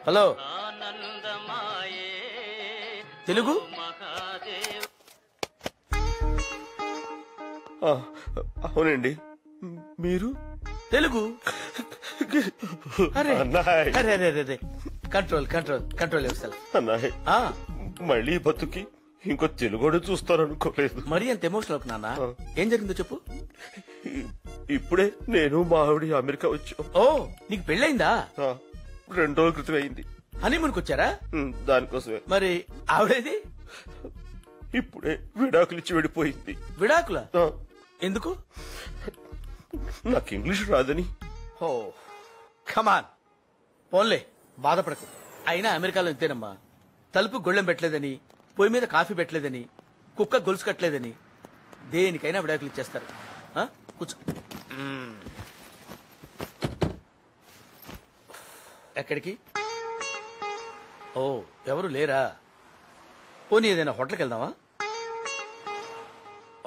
Hello Telugu అవునండి. మీరు తెలుగు? అరే అరే అరే అరే కంట్రోల్ కంట్రోల్ కంట్రోల్ యువర్ అన్నాయ్, మళ్ళీ బతుకి ఇంకో తెలుగు చూస్తారనుకోలేదు. మరీ అంత ఎమోషనల్ అవుకు నాన్న. ఏం జరిగిందో చెప్పు. ఇప్పుడే నేను మా ఆవిడ అమెరికా వచ్చాం. ఓ, నీకు పెళ్ళైందా? 2 రోజుల క్రితం అయింది. హనీమూన్కి వచ్చారా? దానికోసమే. మరి ఆవిడేది? ఇప్పుడే విడాకులిచ్చి వెళ్ళిపోయింది. విడాకులా? ఎందుకు? నాకు ఇంగ్లీష్ రాదని. ఓ కమాన్, పోన్లే బాధపడకు. అయినా అమెరికాలో ఇంతేనమ్మా. తలుపు గొళ్ళెం పెట్టలేదని, పొయ్యి మీద కాఫీ పెట్టలేదని, కుక్క గొలుసు కట్టలేదని దేనికైనా విడాకులు ఇచ్చేస్తారు. కూర్చో. ఎక్కడికి? ఓ, ఎవరు లేరా? పోనీ ఏదైనా హోటల్కి వెళ్దామా?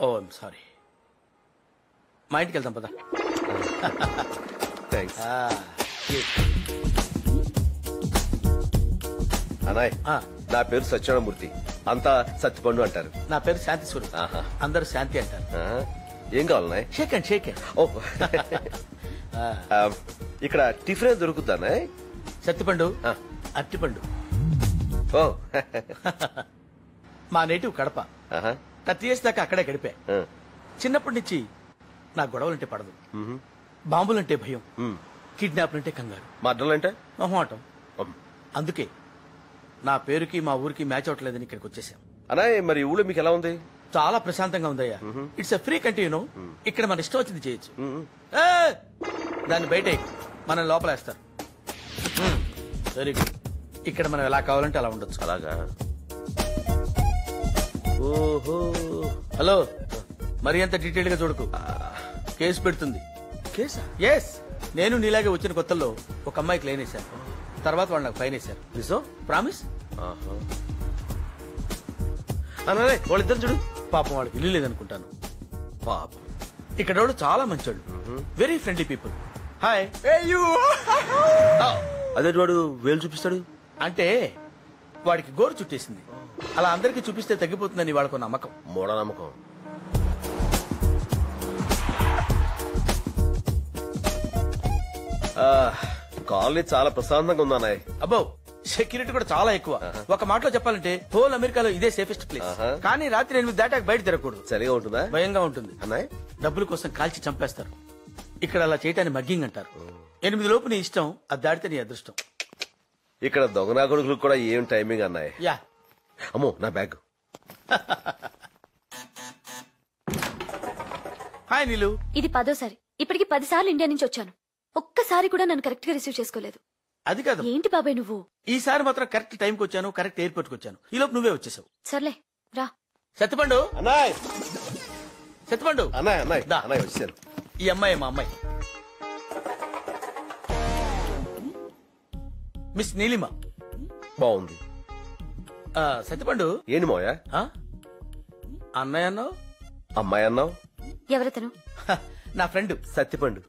ఓ ఐమ్ సారీ, మా ఇంటికి వెళ్దాం పదా. అనాయ్, నా పేరు సత్యనారాయణమూర్తి, అంతా సత్యపండు అంటారు. నా పేరు శాంతి స్వరూప్, అందరు శాంతి అంటారు. ఏం కావాలన్నాయ్? షేక్ అండ్ షేక్. ఓ, ఇక్కడ టిఫిన్ దొరుకుతానా? సత్తిపండు, అరటిపండు. ఓ, మా నేటివ్ కడప. 30 years దాకా అక్కడే గడిపా. చిన్నప్పటి నుంచి నా గొడవలంటే పడదు, బాంబులంటే భయం, కిడ్నాప్లంటే కంగారు, మర్డర్లంటే మొహమాటం. అందుకే నా పేరుకి మా ఊరికి మ్యాచ్ అవట్లేదని ఇక్కడికి వచ్చేసాం. అనాయ్, మరి ఊళ్ళో మీకు ఎలా ఉంది? చాలా ప్రశాంతంగా ఉందయ్యా. It's a free country, you know. ఇక్కడ మన ఇష్టం వచ్చింది చేయొచ్చు. దాన్ని బయట మనం లోపలేస్తారు. Very good. ఇక్కడ మనం ఎలా కావాలంటే అలా ఉండొచ్చు. అలాగా? ఓహో. హలో, మరి అంత డీటెయిల్ గా చూడకు, కేసు పెడుతుంది. కేసా? ఎస్. నేను నీలాగే వచ్చిన కొత్తల్లో ఒక అమ్మాయికి లైన్ వేశాను, తర్వాత వాళ్ళు నాకు ఫైన్ వేశారు. నిజం? ప్రామిస్. అనాయ్, వాళ్ళిద్దరు చూడు. పాపం వాళ్ళకి ఇల్లు లేదనుకుంటాను. పాపం. ఇక్కడ వాళ్ళు చాలా మంచోళ్ళు, వెరీ ఫ్రెండ్లీ పీపుల్. హాయ్. అదే వాడు వేలు చూపిస్తాడు అంటే వాడికి గోరు చుట్టేసింది. అలా అందరికి చూపిస్తే తగ్గిపోతుందని వాళ్ళకు నమ్మకం. మూఢనమ్మకం. కాలనీ చాలా ప్రశాంతంగా ఉంది అన్నాయ్. అబ్బో, సెక్యూరిటీ కూడా చాలా ఎక్కువ. ఒక మాటలో చెప్పాలంటే హోల్ అమెరికాలో ఇదే సేఫెస్ట్ ప్లేస్. కానీ రాత్రి 8 దాటాక బయట తిరగకూడదు. సరిగా ఉంటుందా? భయంగా ఉంటుంది అన్నాయ్. డబ్బుల కోసం కాల్చి చంపేస్తారు. ఇక్కడ అలా చేయటాన్ని మగ్గింగ్ అంటారు. 8 లోపు నీ ఇష్టం, అది దాటితే నీ అదృష్టం. ఇక్కడ దొంగనా కొడుకులకు కూడా ఏం టైమింగ్ అన్నాయ్. యా. అమ్మో, నా బ్యాగ్. హాయ్ నీలు. ఇది 10వ సారి. ఇప్పటికి 10 సార్లు ఇండియా నుంచి వచ్చాను. ఒక్కసారి కూడా నన్ను కరెక్ట్ గా రిసీవ్ చేసుకోలేదు. అది కాదు. ఏంటి బాబాయ్ నువ్వు? ఈసారి మాత్రం కరెక్ట్ టైంకి వచ్చాను, కరెక్ట్ ఎయిర్పోర్ట్ కి వచ్చాను. ఈ లోపు నువ్వే వచ్చేసావు. సర్లే రా. సత్తిపండు. అన్నాయ్, సత్తిపండు. అన్నాయ్, అన్నాయ్, అన్నాయ్ వచ్చాను. ఈ అమ్మాయి మా అమ్మాయి, మిస్ నీలిమ. బాగుంది. సత్తిపండు. ఏంటి మోయా? అన్నయ్య అన్నావు, అమ్మాయి అన్నావు. ఎవరతను? నా ఫ్రెండ్ సత్తిపండు.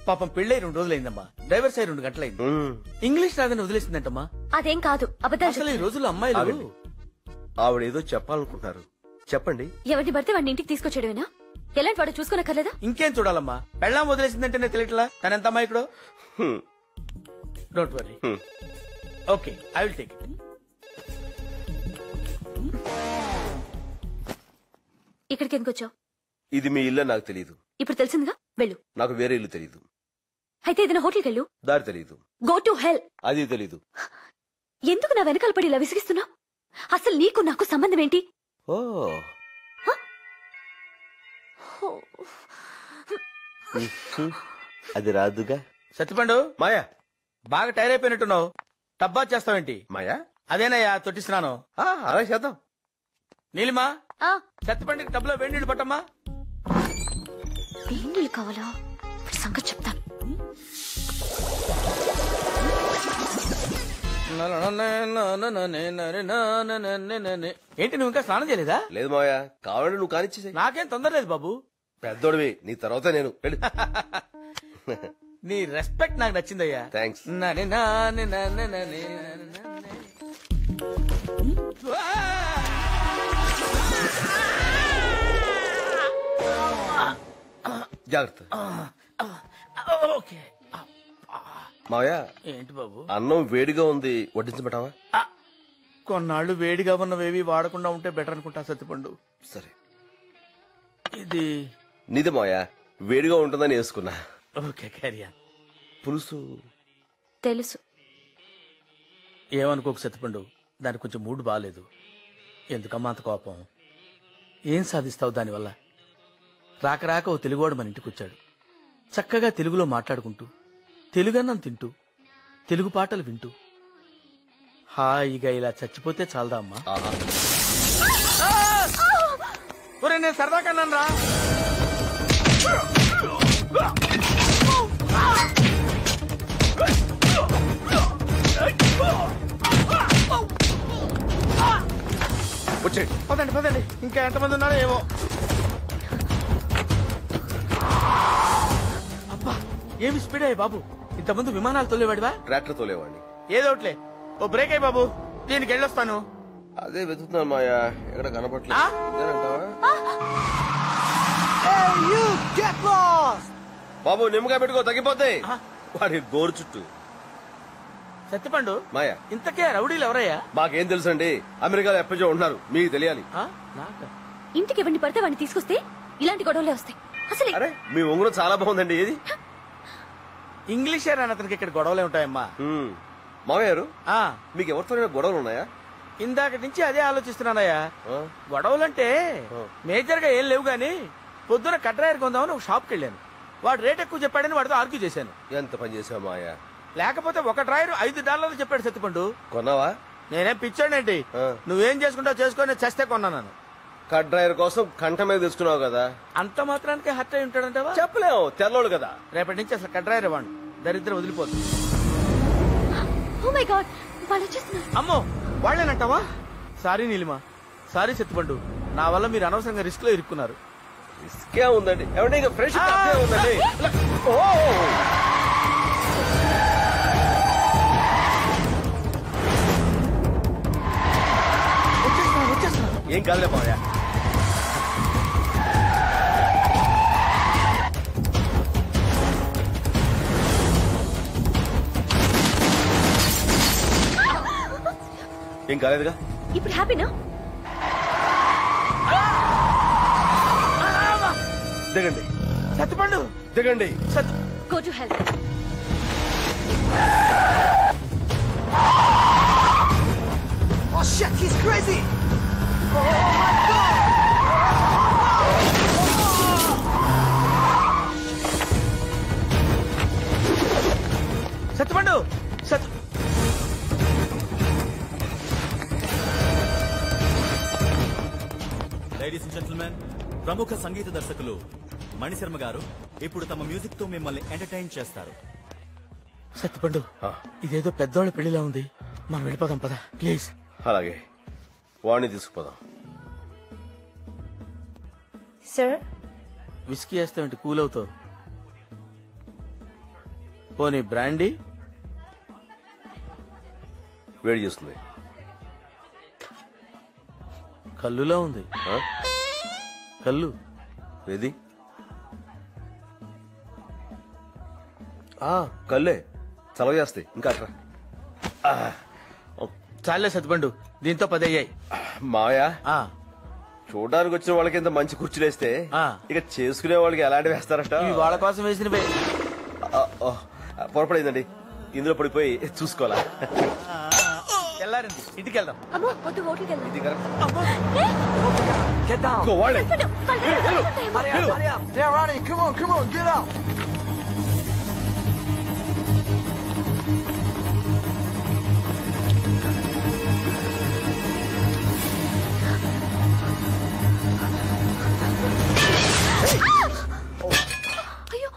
పాపం పెళ్ళై 2 రోజులైందమ్మా. డ్రైవర్ సై 2 గంటలైంది. ఇంగ్లీష్ రాదని వదిలేసిందంటమ్మా. అదేం కాదు, అబద్ధాలు. అసలు ఈ రోజుల్లో అమ్మాయిలు ఆవిడేదో చెప్పాలనుకుంటున్నారు, చెప్పండి. ఎవరిని పడితే వాడిని ఇంటికి తీసుకొచ్చేయడమేనా? ఎలాంటి వాడు చూసుకోనక్కర్లేదా? ఇంకేం చూడాలమ్మా, పెళ్ళాం వదిలేసిందంటేనే తెలియట్లా తనెంత అమ్మాయికుడో. Don't worry. Okay, I will take it. ఇక్కడికి ఎందుకు వచ్చావు? ఇది మీ ఇల్లు నాకు తెలియదు. ఇప్పుడు తెలిసిందిగా, వెళ్ళు. నాకు వేరే ఇల్లు తెలియదు. అయితే ఏదైనా హోటల్కి వెళ్ళు. దారి తెలియదు. Go to hell. అది తెలీదు. ఎందుకు నా వెనకాల పడి ఇలా విసిగిస్తున్నావు? అసలు నీకు నాకు సంబంధం ఏంటి? ఓ, అది రాదుగా. సత్తిపండు. మాయా, బాగా టైర్ అయిపోయినట్టున్నావు. టబ్బా చేస్తావేంటి? మాయా, అదేనయ్యా తొట్టిస్తున్నాను. అలా చేద్దాం. నీలిమా, సత్తిపండుకి టబ్లో వేడి నీళ్ళు పట్టమ్మా. వేడి నీళ్ళు కావాలా? సంగతి చెప్తాను. ఏంటి, నువ్వు ఇంకా స్నానం చేయలేదా? లేదు మాయా, కావాలంటే నువ్వు కానిచ్చేసే. నాకేం తొందర లేదు బాబు. పెద్దోడివి, నీ తర్వాత నేను. వెళ్ళు. నీ రెస్పెక్ట్ నాకు నచ్చిందయ్యా. థ్యాంక్స్. నాని నాని నాని నాని నాని. జాగ్రత్త. ఓకే. మావయ్య, ఏంటి బాబు? అన్నం వేడిగా ఉంది, వడ్డించబెట్టావా? కొన్నాళ్ళు వేడిగా ఉన్నవేవి వాడకుండా ఉంటే బెటర్ అనుకుంటా సత్తిపండు. సరే. ఇది నీదే మావయ్య, వేడిగా ఉంటుందని వేసుకున్నా. ఓకే, క్యారియా. పులుసు తెలుసు. ఏమనుకోకు సత్తిపండు, దానికి కొంచెం మూడ్ బాగాలేదు. ఎందుకమ్మా అంత కోపం? ఏం సాధిస్తావు దానివల్ల? రాక రాక ఓ తెలుగువాడు మన ఇంటికి వచ్చాడు. చక్కగా తెలుగులో మాట్లాడుకుంటూ, తెలుగన్నం తింటూ, తెలుగు పాటలు వింటూ హాయిగా ఇలా చచ్చిపోతే చాలదా అమ్మా? ఒరే, నేను సరదా కన్నాను రా. వచ్చేయండి. పదండి పదండి, ఇంకా ఎంతమంది ఉన్నారో ఏమో. అబ్బా, ఏమి స్పీడ్ అయ్యి బాబు. ఇంతమంది విమానాలు తోలేవాడివా? ట్రాక్టర్ తోలేవాడిని. ఏదోట్లే, ఓ బ్రేక్ అయ్యి బాబు, దీనికి వెళ్ళొస్తాను. అదే వెతుకుతున్నాను మాయా, ఎక్కడ కనపట్లేదు. ఆ? ఇదేనంటావా? బాబు నిమ్మకాయ పెట్టుకో, తగ్గిపోతాయి. ఆ? వాడి గోరు చుట్టూ. సత్తిపండు, మాయా, ఇంతకే రౌడీలు ఎవరయ్యా? మాకేం తెలుసండి, అమెరికాలో ఎప్పటికో ఉంటున్నారు, మీకు తెలియాలి. ఆ? నాకా? ఇంటికి ఎవరిని పడితే వాడిని తీసుకొస్తే ఇలాంటి గొడవలే వస్తాయి. అసలు అరే, మీ ఉంగరం చాలా బాగుందండి. ఏది? ఇంగ్లీష్ అని అతనికి ఇక్కడ గొడవలే ఉంటాయమ్మా. మామయ్య గారు, ఆ, మీకు ఎవరితో గొడవలు ఉన్నాయా? ఇందాక నుంచి అదే ఆలోచిస్తున్నానయ్యా. ఆ? గొడవలంటే మేజర్ గా ఏం లేవు గాని, పొద్దున కట్రాయర్ కొందామని ఒక షాప్కి వెళ్ళాను. వాడు రేట్ ఎక్కువ చెప్పాడని వాడితో ఆర్గ్యూ చేశాను. ఎంత పని చేసావు మాయా? లేకపోతే ఒక డ్రాయర్ $5 చెప్పాడు సత్తిపండు. కొన్నావా? నేనేం పిచ్చాడేంటి? ఆ. నువ్వేం చేసుకుంటావు చేసుకొని చస్తే కొన్నాను. కట్ డ్రైవర్ కోసం కంట మీద తీసుకున్నావు కదా. అంత మాత్రానికి హర్ట్ అయి ఉంటాడంటావా? చెప్పలేవు, తెల్లోడు కదా. రేపటి నుంచి అసలు కట్రాయర్ ఇవ్వండి, దరిద్రం వదిలిపోతుంది. ఓ మై గాడ్, వాళ్ళు వచ్చేస్తున్నారు. అమ్మో, వాళ్ళేనంటావా? సారీ నీలిమా, సారీ సత్తిపండు, నా వల్ల మీరు అనవసరంగా రిస్క్ లో ఇరుక్కున్నారు. ఇసుకే ఉందండి, ఏమంటే ఇంకా ఫ్రెష్ ఉందండి. ఓ, వచ్చేస్తున్నా. ఏం కాదులే మామయ్య. ఏం కాలేదుగా? ఇప్పుడు హ్యాపీనా? దిగండి, సత్తిపండు, దిగండి. Go to health. Oh shit, he's crazy! Sattipandu, ladies and gentlemen, ప్రముఖ సంగీత దర్శకులు మణిశర్మ గారు ఇప్పుడు తమ మ్యూజిక్ తో మిమ్మల్ని ఎంటర్టైన్ చేస్తారు. సత్తిపండు, ఇదేదో పెద్దోళ్ళ పెళ్లిలా ఉంది, మనం వెళ్ళిపోదాం పద ప్లీజ్. అలాగే, వాడిని తీసుకుపోదాం. సార్, విస్కీ వేస్తామంటే కూల్ అవుతావు. పోనీ బ్రాండీ? వేడి చేస్తుంది. కల్లులా ఉంది. ఆ? కల్లు ఏది? కల్లే, చలవ చేస్తాయి. ఇంకా అట్రా. చాలే సత్తిపండు, దీంతో 10 అయ్యాయి. మాయా, ఆ, చూడడానికి వచ్చిన వాళ్ళకి ఇంత మంచి కుర్చీలు వేస్తే ఆ. ఇక చేసుకునే వాళ్ళకి ఎలాంటివి వేస్తారట? ఇవి వాళ్ళ కోసం వేసినవే. పొరపడిందండి, ఇందులో పడిపోయి చూసుకోవాలా? తెల్లారింది, ఇంటికి వెళ్దాం. అమ్మో వద్దు, హోటల్కి వెళ్దాం. ఇది కరెక్ట్. చేద్దాం. ఇంకో వాళ్ళే. అయ్యో,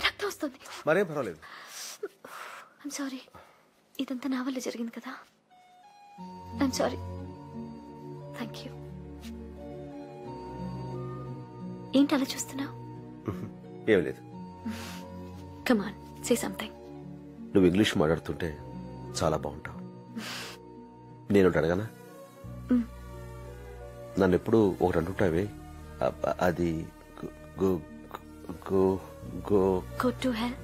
రక్తం వస్తుంది. మరేం పర్వాలేదు. ఐమ్ సారీ, ఇదంతా నా వల్ల జరిగింది కదా. I'm sorry. Thank you. ఏంటి అలా చూస్తున్నావు? ఏం లేదు. కమాన్, సే సంథింగ్. నువ్వు ఇంగ్లీష్ మాట్లాడుతుంటే చాలా బాగుంటావు. నేను ఒకటి అడగనా? నన్ను ఎప్పుడు ఒకటి అంటుంటావే, అది go go go go to hell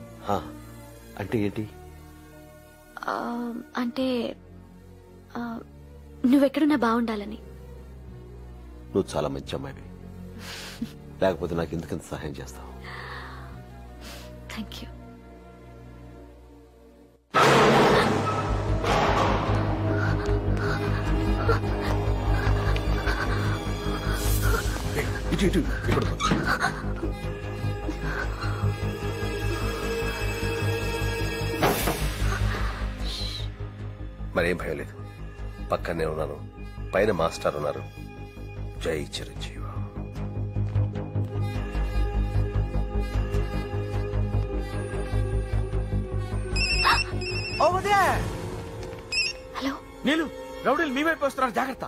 అంటే ఏంటి? అంటే నువ్వెక్కడున్నా బాగుండాలని. నువ్వు చాలా మంచి అమ్మాయివి, లేకపోతే నాకు ఎందుకంత సహాయం చేస్తావు? Thank you. ఇటు ఇటు ఇప్పుడు మరేం భయం లేదు, పక్కనే ఉన్నాను. పైన మాస్టర్ ఉన్నారు. జై చిరంజీవి. హలో నీళ్ళు రౌడీలు మీ వైపు వస్తున్నారు, జాగ్రత్త.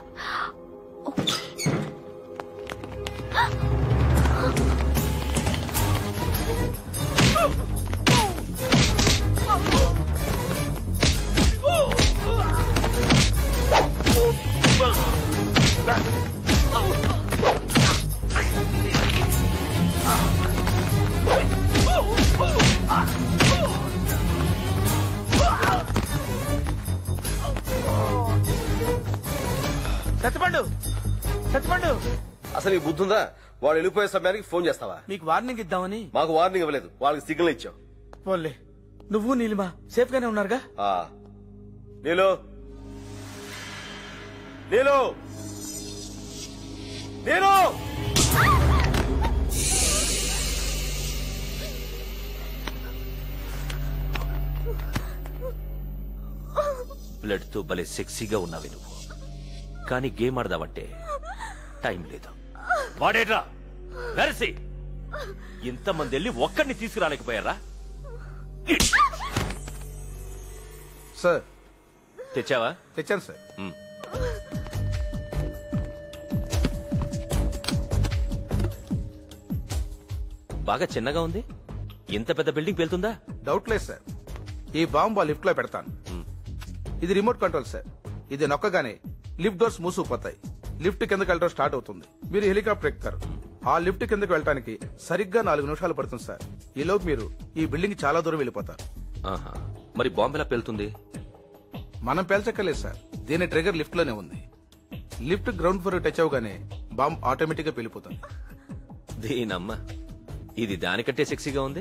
సత్యపండు, సత్యపండు, అసలు ఈ బుద్ధుందా? వాడు వెళ్ళిపోయే సమయానికి ఫోన్ చేస్తావా? మీకు వార్నింగ్ ఇద్దామని. మాకు వార్నింగ్ ఇవ్వలేదు, వాళ్ళకి సిగ్నల్ ఇచ్చాం. పోన్లే, నువ్వు నీలిమా సేఫ్ గానే ఉన్నారుగా? నీలు నీలు నీలు బ్లడ్ తో భలే సెక్సీగా ఉన్నావి నువ్వు, కానీ గేమ్ ఆడదావంటే టైం లేదు. వాడేట్రా వెరసి, ఇంతమంది వెళ్ళి ఒక్కడిని తీసుకురాలేకపోయారా? సార్ తెచ్చావా? తెచ్చాను సార్. బాగా చిన్నగా ఉంది, ఇంత పెద్ద బిల్డింగ్ వెళ్తుందా? డౌట్ లేదు సార్. ఈ బాంబు లిఫ్ట్ లో పెడతాను. ఇది రిమోట్ కంట్రోల్ సార్. ఇది నొక్కగానే లిఫ్ట్ డోర్స్ మూసుకుపోతాయి. లిఫ్ట్ కిందకి వెళ్ళడం స్టార్ట్ అవుతుంది. మీరు హెలికాప్టర్ ఎక్కుతారు. ఆ లిఫ్ట్ కిందకి వెళ్ళడానికి సరిగ్గా 4 నిమిషాలు పడుతుంది సార్. ఈలోపు మీరు ఈ బిల్డింగ్ చాలా దూరం వెళ్ళిపోతారు. మరి బాంబు ఎలా పెళ్తుంది? మనం పేల్చక్కర్లేదు సార్, దీని ట్రిగర్ లిఫ్ట్ లోనే ఉంది. లిఫ్ట్ గ్రౌండ్ ఫ్లోర్ టచ్ అవగానే బాంబ్ ఆటోమేటిక్ గా వెళ్ళిపోతుంది. దీనమ్మ, ఇది దానికంటే సెక్సీగా ఉంది.